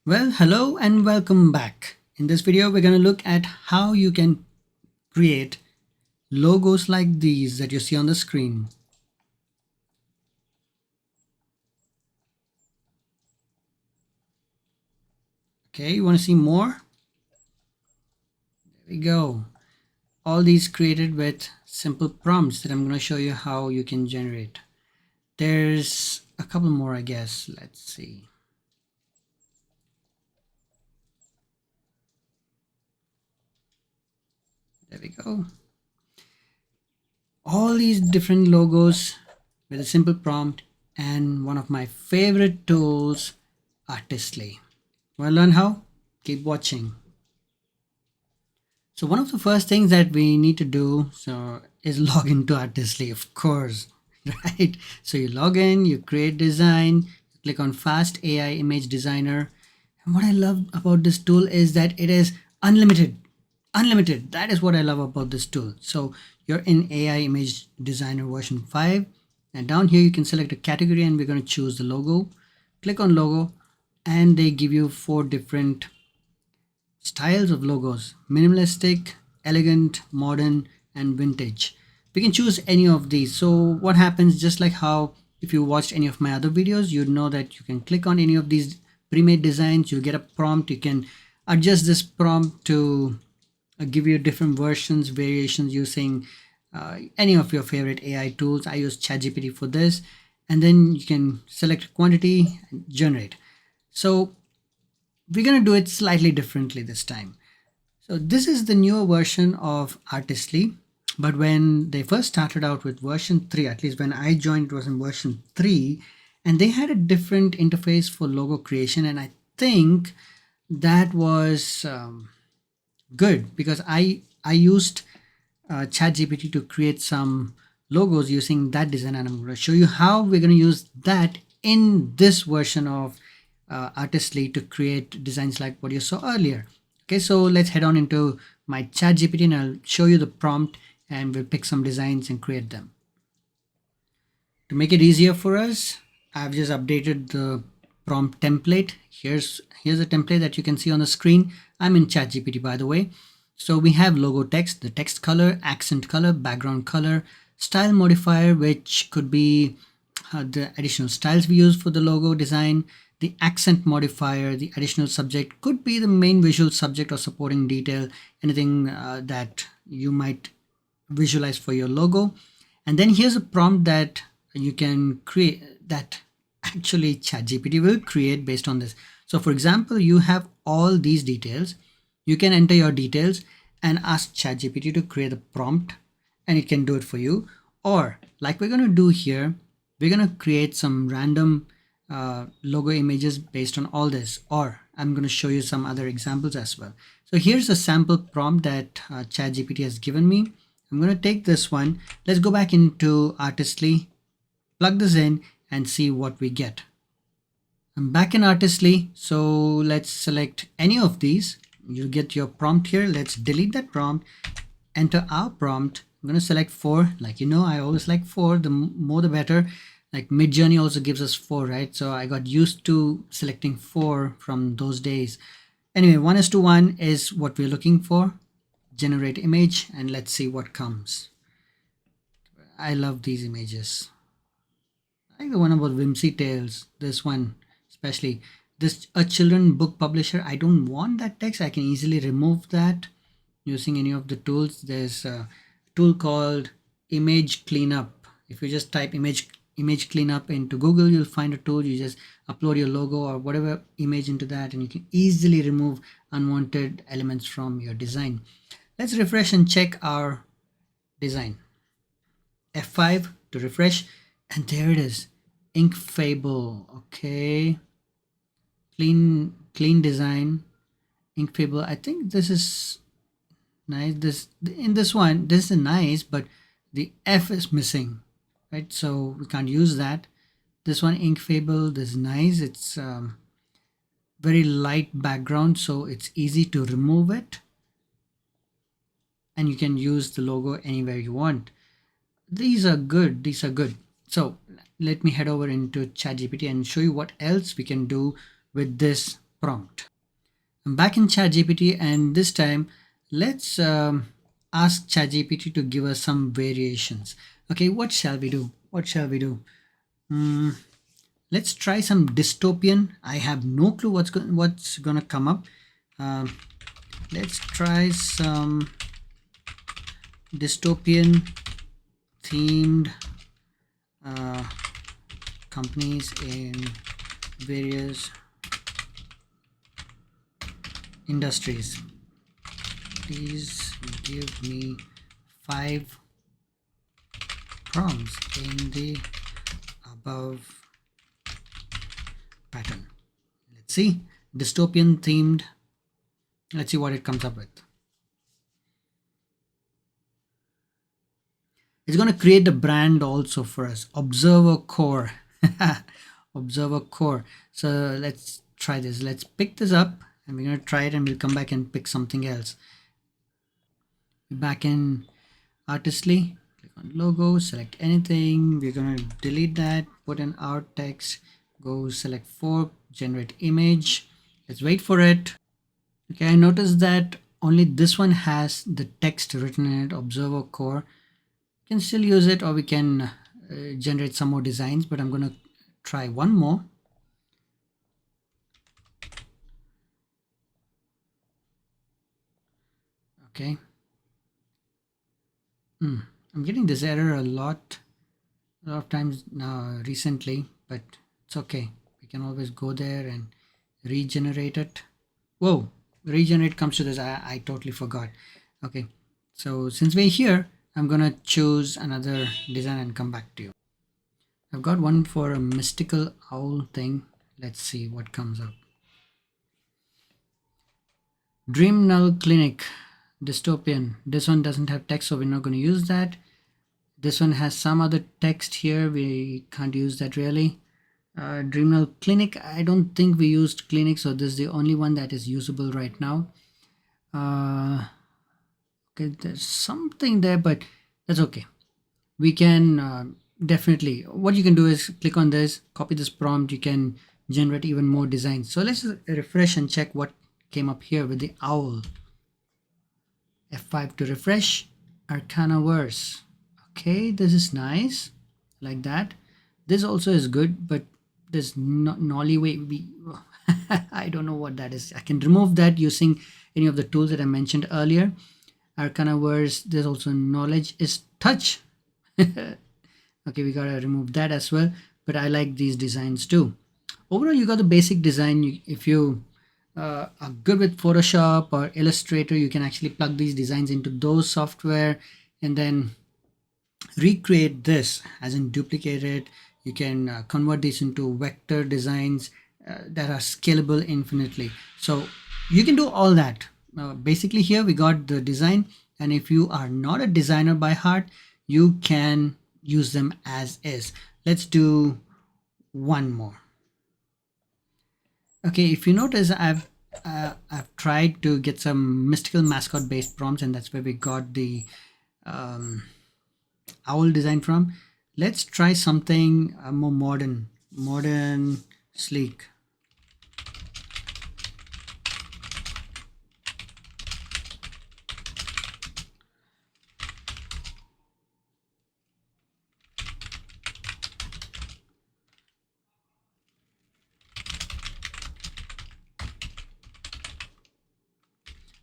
Well, hello and welcome back. In this video, we're going to look at how you can create logos like these that you see on the screen. Okay, you want to see more? There we go. All these created with simple prompts that I'm going to show you how you can generate. There's a couple more, I guess. Let's see. There we go. All these different logos with a simple prompt and one of my favorite tools, Artistly. Want to learn how? Keep watching. So one of the first things that we need to do is log into Artistly, of course, right? So you log in, you create design, click on Fast AI Image Designer. And what I love about this tool is that it is unlimited. Unlimited. That is what I love about this tool. So you're in AI Image Designer version 5. And down here you can select a category and we're going to choose the logo. Click on logo and they give you 4 different styles of logos: minimalistic, elegant, modern, and vintage. We can choose any of these. So what happens, just like how if you watched any of my other videos, you'd know that you can click on any of these pre-made designs, you'll get a prompt. You can adjust this prompt to give you different versions, variations using any of your favorite AI tools. I use ChatGPT for this, and then you can select quantity and generate. So we're going to do it slightly differently this time. So this is the newer version of Artistly, but when they first started out with version 3, at least when I joined, it was in version 3, and they had a different interface for logo creation, and I think that was good because I used ChatGPT to create some logos using that design, and I'm going to show you how we're going to use that in this version of Artistly to create designs like what you saw earlier. Okay, so let's head on into my ChatGPT and I'll show you the prompt and we'll pick some designs and create them. To make it easier for us, I've just updated the prompt template. Here's a template that you can see on the screen. I'm in ChatGPT, by the way. So we have logo text, the text color, accent color, background color, style modifier, which could be the additional styles we use for the logo design, the accent modifier, the additional subject could be the main visual subject or supporting detail, anything that you might visualize for your logo. And then here's a prompt that you can create, that actually ChatGPT will create based on this. So for example, you have all these details. You can enter your details and ask ChatGPT to create a prompt and it can do it for you. Or like we're going to do here, we're going to create some random logo images based on all this, or I'm going to show you some other examples as well. So here's a sample prompt that ChatGPT has given me. I'm going to take this one. Let's go back into Artistly, plug this in and see what we get. I'm back in Artistly, so let's select any of these. You get your prompt here. Let's delete that prompt, enter our prompt. I'm going to select 4. Like, you know, I always like 4. The more the better. Like Midjourney also gives us 4, right? So I got used to selecting 4 from those days. Anyway, 1:1 is what we're looking for. Generate image and let's see what comes. I love these images. I like the one about Whimsy Tales. This one, especially. This a children book publisher. I don't want that text. I can easily remove that using any of the tools. There's a tool called Image Cleanup. If you just type image cleanup into Google, you'll find a tool. You just upload your logo or whatever image into that and you can easily remove unwanted elements from your design. Let's refresh and check our design. F5 to refresh, and there it is. Ink Fable. Okay, clean design. Ink Fable. I think this is nice. This one, this is nice, but the F is missing, right? So we can't use that. This one, Ink Fable, this is nice. It's very light background, so it's easy to remove it. And you can use the logo anywhere you want. These are good. These are good. So let me head over into ChatGPT and show you what else we can do with this prompt. I'm back in ChatGPT, and this time let's ask ChatGPT to give us some variations. Okay, what shall we do? What shall we do? Hmm, let's try some dystopian. I have no clue what's gonna come up. Um, let's try some dystopian themed uh, companies in various industries. Please give me 5 prompts in the above pattern. Let's see. Dystopian themed. Let's see what it comes up with. It's going to create the brand also for us. Observer Core. Observer Core. So let's try this. Let's pick this up and we're going to try it and we'll come back and pick something else. Back in Artistly, click on logo, select anything. We're going to delete that, put in our text, go select fork, generate image. Let's wait for it. Okay, I noticed that only this one has the text written in it, Observer Core. We can still use it, or we can generate some more designs, but I'm going to try one more. Okay. I'm getting this error a lot of times now recently, but it's okay. We can always go there and regenerate it. Whoa, regenerate comes to this. I totally forgot. Okay, so since we're here, I'm gonna choose another design and come back to you. I've got one for a mystical owl thing. Let's see what comes up. Dream Null Clinic, dystopian. This one doesn't have text, so we're not going to use that. This one has some other text here. We can't use that really. Dream Null Clinic, I don't think we used clinic, so this is the only one that is usable right now. Okay, there's something there, but that's okay. We can definitely, what you can do is click on this, copy this prompt, you can generate even more designs. So let's refresh and check what came up here with the owl. F5 to refresh. Arcana verse. Okay, this is nice, like that. This also is good, but this nolly way I don't know what that is. I can remove that using any of the tools that I mentioned earlier. Arcana verse. There's also knowledge is touch. Okay, we gotta remove that as well, but I like these designs too. Overall, you got the basic design. If you are good with Photoshop or Illustrator, you can actually plug these designs into those software and then recreate this, as in duplicate it. You can convert these into vector designs that are scalable infinitely. So you can do all that. Basically here we got the design, and if you are not a designer by heart, you can use them as is. Let's do one more. Okay, if you notice, I've tried to get some mystical mascot based prompts, and that's where we got the owl design from. Let's try something more modern, sleek.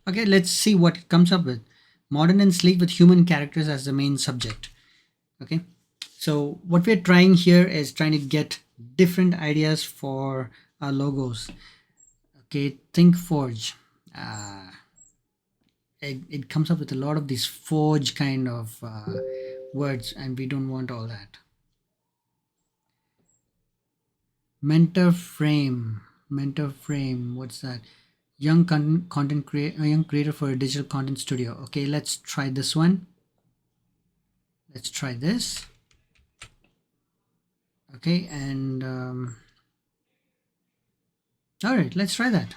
Okay, let's see what it comes up with. Modern and sleek with human characters as the main subject. Okay, so what we're trying here is trying to get different ideas for our logos. Okay, think forge. It comes up with a lot of these forge kind of words, and we don't want all that. Mentor frame, what's that? Young content creator, young creator for a digital content studio. Okay, let's try this one. Let's try this. Okay, and all right, let's try that.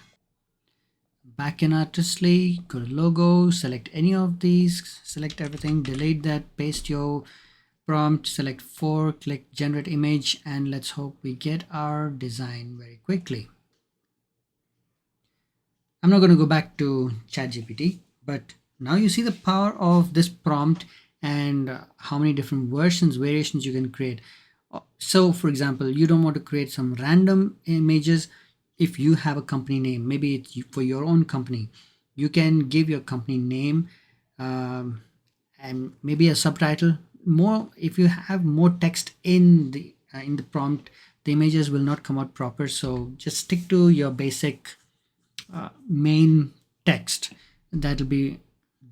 Back in Artistly, go to logo, select any of these, select everything, delete that, paste your prompt, select 4, click generate image, and let's hope we get our design very quickly. I'm not going to go back to ChatGPT, but now you see the power of this prompt and how many different versions, variations you can create. So, for example, you don't want to create some random images. If you have a company name, maybe it's for your own company, you can give your company name, um, and maybe a subtitle. More if you have more text in the prompt, the images will not come out proper. So just stick to your basic main text. That'll be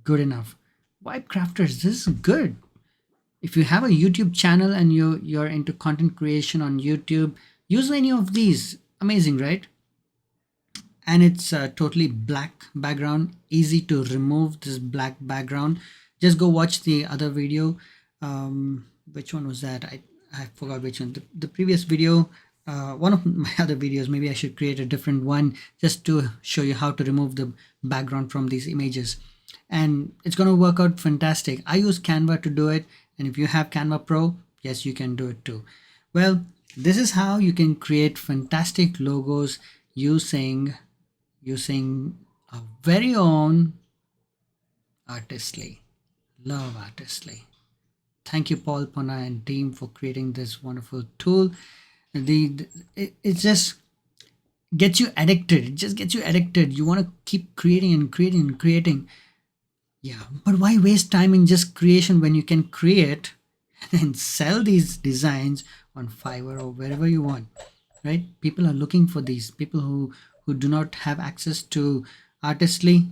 good enough. Vibe crafters, this is good. If you have a YouTube channel and you're into content creation on YouTube, use any of these. Amazing, right? And it's a totally black background, easy to remove this black background. Just go watch the other video. Which one was that? I forgot which one. The previous video, one of my other videos, maybe I should create a different one just to show you how to remove the background from these images. And it's going to work out fantastic. I use Canva to do it, and if you have Canva Pro, yes, you can do it too. Well, this is how you can create fantastic logos using our very own Artistly. Love Artistly. Thank you, Paul Pona and team, for creating this wonderful tool. It just gets you addicted. It just gets you addicted. You want to keep creating and creating and creating. Yeah, but why waste time in just creation when you can create and sell these designs on Fiverr or wherever you want, right? People are looking for these. People who do not have access to Artistly,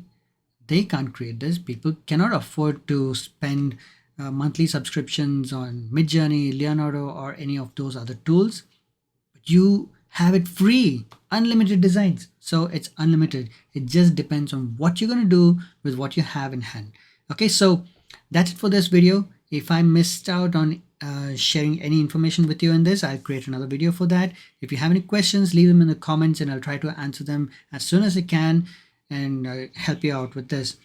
they can't create this. People cannot afford to spend monthly subscriptions on Midjourney, Leonardo, or any of those other tools. But you have it free, unlimited designs. So it's unlimited. It just depends on what you're going to do with what you have in hand. Okay, so that's it for this video. If I missed out on sharing any information with you in this, I'll create another video for that. If you have any questions, leave them in the comments and I'll try to answer them as soon as I can and help you out with this.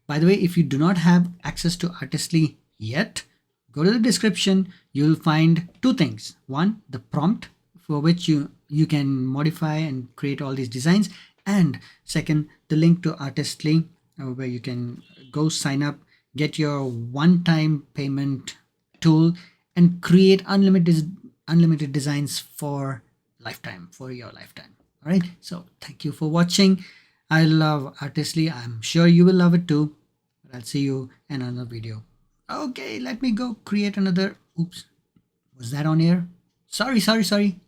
By the way, if you do not have access to Artistly yet, go to the description. You'll find two things. One, the prompt for which you can modify and create all these designs, and second, the link to Artistly where you can go sign up, get your one-time payment tool, and create unlimited designs for your lifetime. All right, so thank you for watching. I love Artistly. I'm sure you will love it too. But I'll see you in another video. Okay, let me go create another. Oops, was that on air? Sorry.